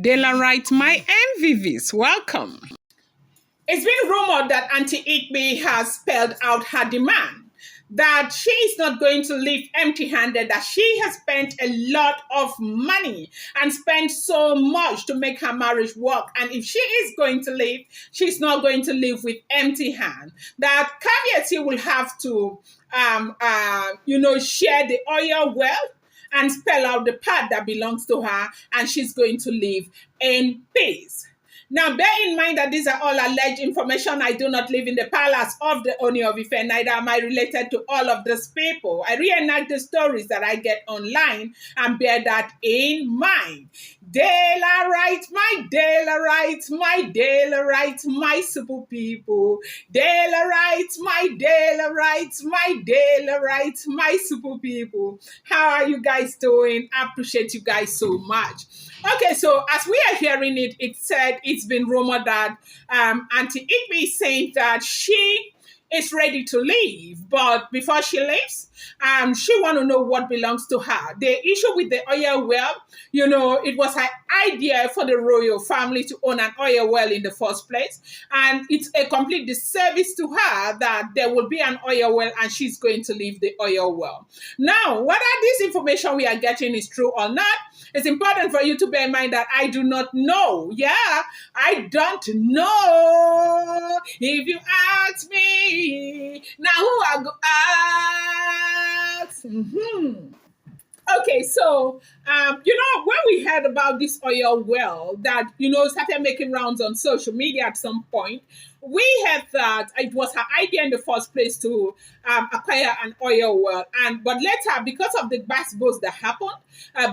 Daylight, my MVVs, welcome. It's been rumored that Aunty Igbi has spelled out her demand that she is not going to leave empty-handed, that she has spent a lot of money and spent so much to make her marriage work. And if she is going to leave, she's not going to leave with empty hand. That Kabiasi will have to, share the oil wealth and spell out the part that belongs to her, and she's going to live in peace. Now, bear in mind that these are all alleged information. I do not live in the palace of the Ooni of Ife, neither am I related to all of these people. I reenact the stories that I get online and bear that in mind. Daylight, my daylight, my super people. Daylight, my daylight, my super people. How are you guys doing? I appreciate you guys so much. Okay, so as we are hearing it, it's been rumored that Aunty Igbi is saying that she is ready to leave, but before she leaves, she want to know what belongs to her. The issue with the oil well, it was her idea for the royal family to own an oil well in the first place, and it's a complete disservice to her that there will be an oil well and she's going to leave the oil well. Now, whether this information we are getting is true or not, it's important for you to bear in mind that I do not know. Yeah, I don't know. If you ask me, now who I go ask? Okay, so, when we heard about this oil well that, started making rounds on social media at some point, we heard that it was her idea in the first place to acquire an oil well. But later, because of the basketballs that happened,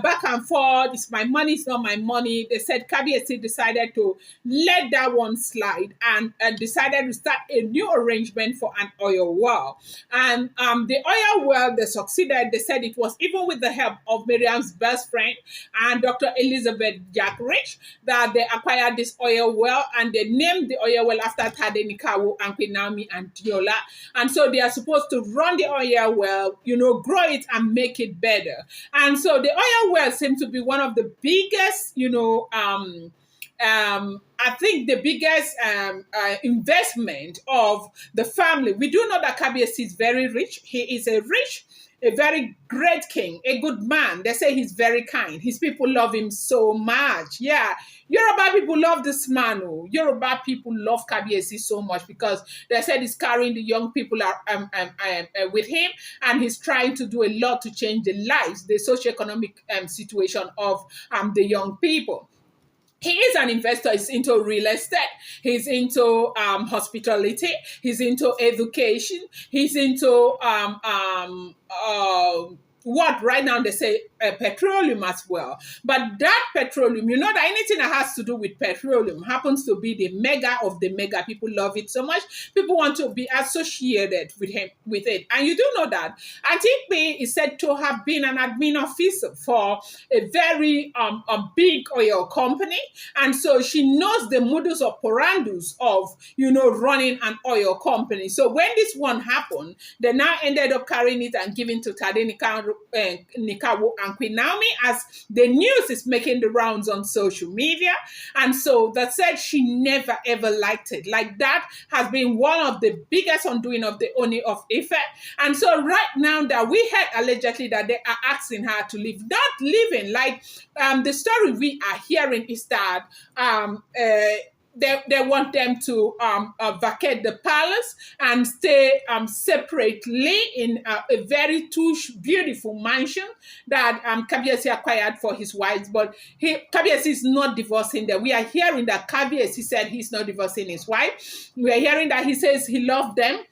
back and forth, it's my money, it's not my money, they said Kabiasi decided to let that one slide and decided to start a new arrangement for an oil well. And the oil well, they succeeded. They said it was even with the help of Miriam's best friend and Dr. Elizabeth Jack Rich that they acquired this oil well, and they named the oil well after Tadenikawo and Queen Naomi and Diola. And so they are supposed to run the oil well, grow it and make it better. And so the oil well seems to be one of the biggest, I think the biggest investment of the family. We do know that Kabiasi is very rich. He is a very great king, a good man. They say he's very kind. His people love him so much. Yeah, Yoruba people love this man. Yoruba people love Kabiasi so much because they said he's carrying the young people with him, and he's trying to do a lot to change the lives, the socioeconomic situation of the young people. He is an investor. He's into real estate. He's into hospitality. He's into education. He's into what right now they say petroleum as well. But that petroleum, that anything that has to do with petroleum happens to be the mega of the mega. People love it so much. People want to be associated with it. And you do know that Aunty Igbi is said to have been an admin officer for a very big oil company. And so she knows the modus operandus of, running an oil company. So when this one happened, they now ended up carrying it and giving to Tadenikawo and Queen Naomi, as the news is making the rounds on social media. And so that said, she never ever liked it. Like, that has been one of the biggest undoing of the Ooni of Ife. And so right now that we heard allegedly that they are asking her to leave, not leaving, like the story we are hearing is that they want them to vacate the palace and stay separately in a very beautiful mansion that Kabiasi acquired for his wives. But Kabiasi is not divorcing them. We are hearing that Kabiasi said he's not divorcing his wife. We are hearing that he says he loved them,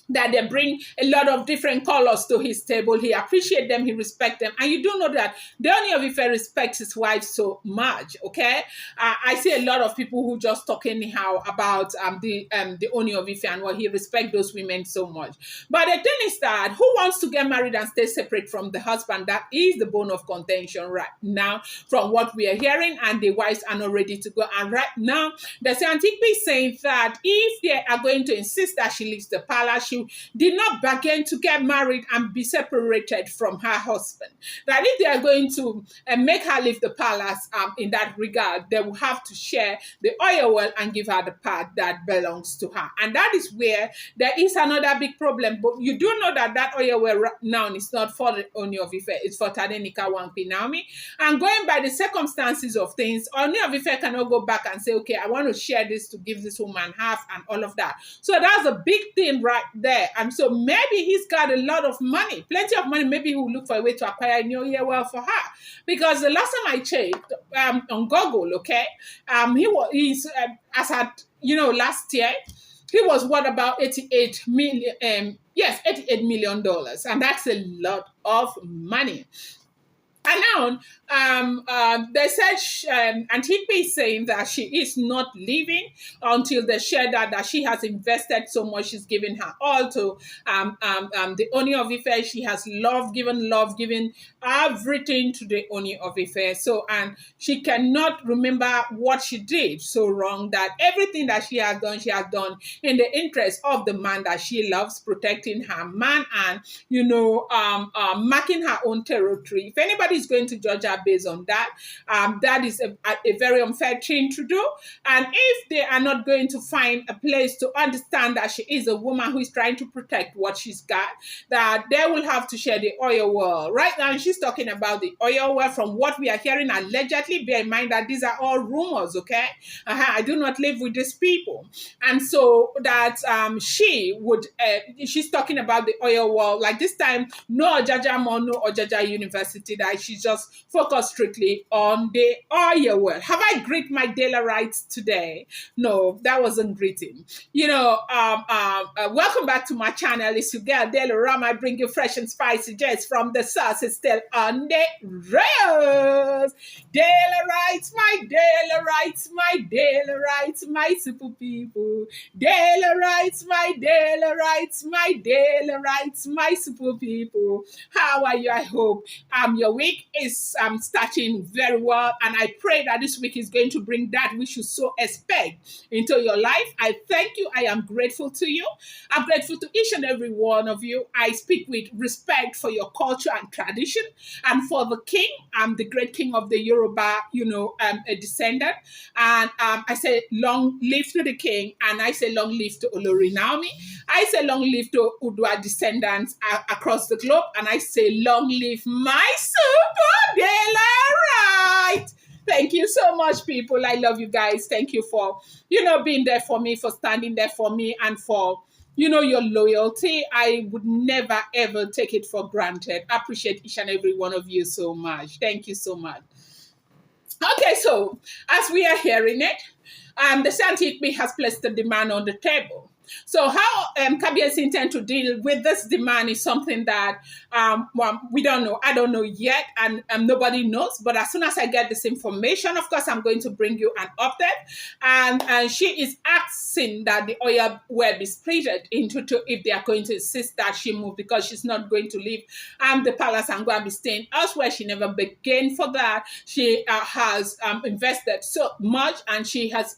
that they bring a lot of different colors to his table. He appreciates them, he respects them. And you do know that the Ooni of Ife respects his wife so much, okay? I see a lot of people who just talk anyhow about the Ooni of Ife and he respects those women so much. But the thing is that who wants to get married and stay separate from the husband? That is the bone of contention right now from what we are hearing, and the wives are not ready to go. And right now, the Aunty Igbi is saying that if they are going to insist that she leaves the palace, she did not bargain to get married and be separated from her husband. That if they are going to make her leave the palace in that regard, they will have to share the oil well and give her the part that belongs to her. And that is where there is another big problem. But you do know that that oil well now is not for the Ooni of Ife, it's for Tadenika Wampi Naomi. And going by the circumstances of things, Ooni of Ife cannot go back and say, okay, I want to share this to give this woman half and all of that. So that's a big thing right there. And so maybe he's got a lot of money, plenty of money. Maybe he will look for a way to acquire a new year well for her. Because the last time I checked on Google, okay, he's as at last year, he was what about 88 million? Yes, $88 million, and that's a lot of money. And now, they said Aunty Igbi is saying that she is not leaving until they share that she has invested so much. She's giving her all to the Ooni of Ife. She has given everything to the Ooni of Ife. So, and she cannot remember what she did so wrong, that everything that she has done in the interest of the man that she loves, protecting her man and, marking her own territory. If anybody is going to judge her based on that, that is a very unfair thing to do. And if they are not going to find a place to understand that she is a woman who is trying to protect what she's got, that they will have to share the oil well. Right now, she's talking about the oil well from what we are hearing allegedly. Bear in mind that these are all rumors, okay? I do not live with these people. And so that she's talking about the oil well, like this time, no Ojaja Mo, no Ojaja University, that she's just focused strictly on the oil well. Have I greeted my daily rights today? No, that wasn't greeting. Welcome back to my channel. It's your girl, Daily Ram. I bring you fresh and spicy jets from the sauce. It's still on the rails. Daily rights, my daily rights, my daily rights, my super people. Daily rights, my daily rights, my daily rights, my super people. How are you? I hope your week is starting very well, and I pray that this week is going to bring that which you so expect into your life. I thank you. I am grateful to you. I'm grateful to each and every one of you. I speak with respect for your culture and tradition, and for the king. I'm the great king of the Yoruba, a descendant. And I say long live to the king, and I say long live to Olori Naomi. I say long live to Udua descendants across the globe, and I say long live my super right. Thank you so much, people. I love you guys. Thank you for, being there for me, for standing there for me, and for, your loyalty. I would never, ever take it for granted. I appreciate each and every one of you so much. Thank you so much. Okay, so as we are hearing it, the Aunty Igbi has placed the demand on the table. So how Kabiasi intend to deal with this demand is something that we don't know. I don't know yet, and nobody knows. But as soon as I get this information, of course, I'm going to bring you an update. And she is asking that the oil will be split into two if they are going to insist that she move, because she's not going to leave the palace and go and be staying elsewhere. She never began for that. She has invested so much, and she has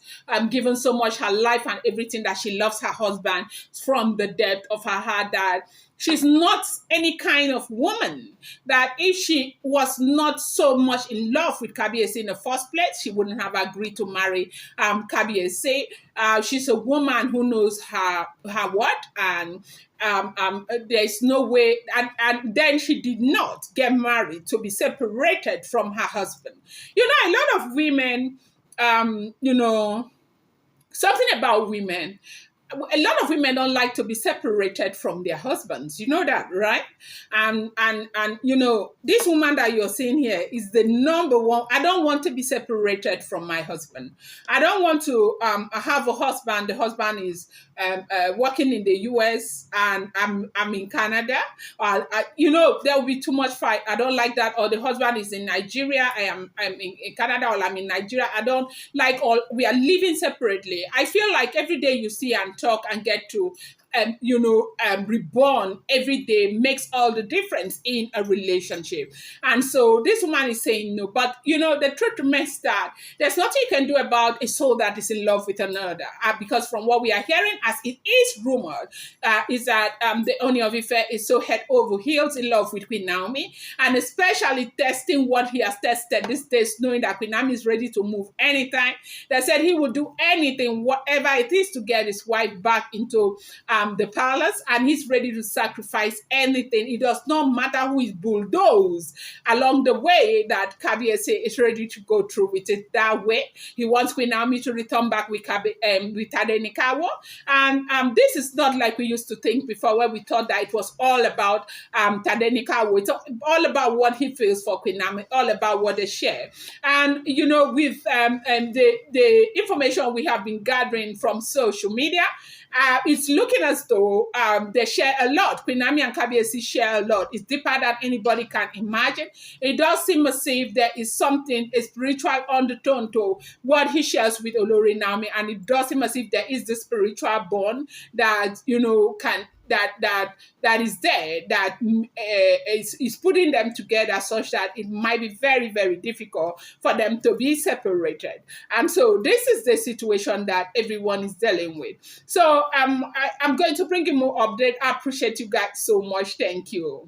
given so much her life and everything that she loves her husband from the depth of her heart, that she's not any kind of woman that if she was not so much in love with Kabiasi in the first place, she wouldn't have agreed to marry Kabiasi. She's a woman who knows her what, and there's no way, and then she did not get married to be separated from her husband. A lot of women, something about women, a lot of women don't like to be separated from their husbands. You know that, right? And this woman that you're seeing here is the number one. I don't want to be separated from my husband. I don't want to have a husband. The husband is working in the US and I'm in Canada. There will be too much fight. I don't like that. Or the husband is in Nigeria. I'm in Canada, or I'm in Nigeria. I don't like all. We are living separately. I feel like every day you see and talk and get to reborn every day makes all the difference in a relationship. And so this woman is saying no. But, the truth remains that there's nothing you can do about a soul that is in love with another. Because from what we are hearing, as it is rumored, is that the Ooni of Ife is so head over heels in love with Queen Naomi, and especially testing what he has tested these days, knowing that Queen Naomi is ready to move anytime. They said he would do anything, whatever it is, to get his wife back into the palace, and he's ready to sacrifice anything. It does not matter who is bulldozed along the way, that Kabiasi is ready to go through with it that way. He wants Queen Naomi to return back with Tadenikawo. And this is not like we used to think before, where we thought that it was all about Tadenikawo. It's all about what he feels for Queen Naomi, all about what they share. And, with the information we have been gathering from social media, it's looking as though they share a lot. Queen Naomi and Kabiasi share a lot. It's deeper than anybody can imagine. It does seem as if there is something, a spiritual undertone to what he shares with Olori Naomi, and it does seem as if there is this spiritual bond that that is there, that is putting them together such that it might be very, very difficult for them to be separated. And so this is the situation that everyone is dealing with. So I'm going to bring you more update. I appreciate you guys so much. Thank you.